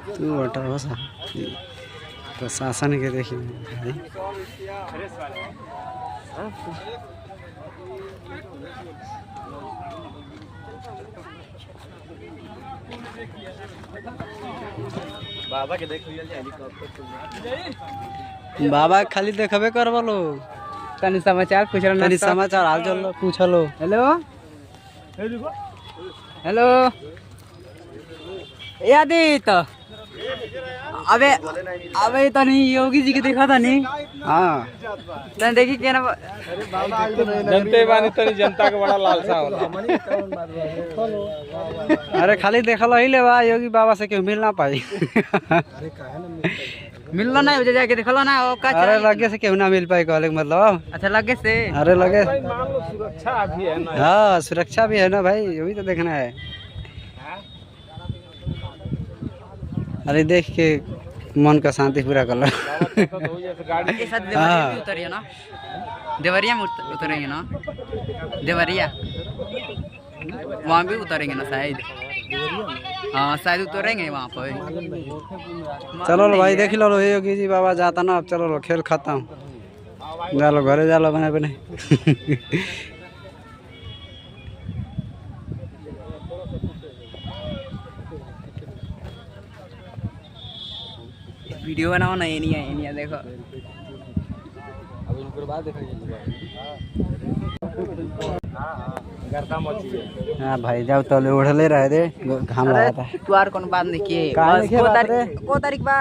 तू हटा बस प्रशासन के देखिए भाई। बाबा के देख बाबा खाली देखबे करबो लो तनी समाचार पूछल तनी समाचार हाल चल पूछलो। हेलो हेलो यादी तो अबे अबे तो नहीं योगी जी के देखा था नहीं। हां तने देखी के ना जनते बानी तनी जनता के बड़ा लालसा होला। अरे खाली देखल ही ले बा योगी बाबा से क्यों मिल ना पाई। मिललो ना हो जाके देखलो ना ओ का। अरे लगे से क्यों ना मिल पाई कहले मतलब। अच्छा लगे से अरे लगे मान लो सुरक्षा भी है ना। हाँ सुरक्षा भी है ना भाई यही तो देखना है। अरे देख के मन का शांति पूरा कर लो। उतरिए ना देवरिया में उतरेंगे ना देवरिया वहाँ भी उतरेंगे ना शायद। हाँ शायद उतरेंगे वहाँ पर। चलो लो भाई देख लो योगी जी बाबा जाता ना अब चलो लो खेल खत्म जालो घरे जालो बने बने। वीडियो बनाओ ना एनिया देखो अब इनके बाद देखेंगे। हाँ भाई जाओ तो उड़ले रहे दे घाम रहा था। तू आर कौन बात देखिए को तारीख बा।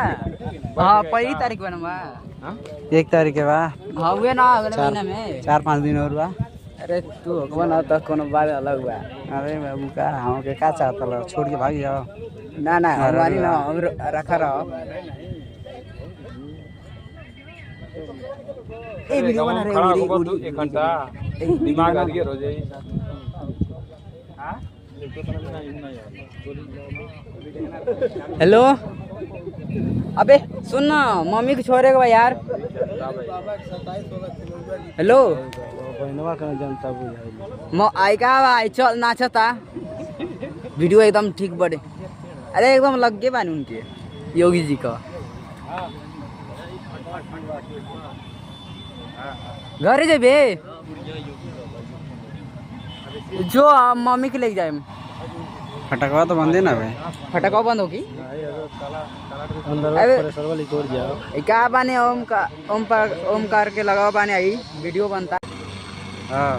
हाँ पहली तारीख बा ना बा 1 तारीख के बाद। हाँ हुए ना अगले महीना में 4-5 दिन और बा। अरे तू बना तो कोनो बात अलग बा। अरे बाबू का हम के का चाहता लो छोड़ के भाग जाओ। ना ना हमारी ना हम रखा रहो। ए वीडियो बना रहे 1 घंटा दिमाग आ गया रोजे। हेलो अबे सुन ना मम्मी को छोड़ेगा भाई यार। हेलो बहनवा का जनता बुझाई आई का भाई चल नाचता वीडियो एकदम ठीक बड़े। अरे एकदम लग गए बानी उनके योगी जी का। घर जेबे जो मम्मी के लेके जाए। फटकवा तो बंद है ना भाई। फटकवा बंद होगी क्या बानी ओमकार के लगाओ बानी आई वीडियो बनता। हाँ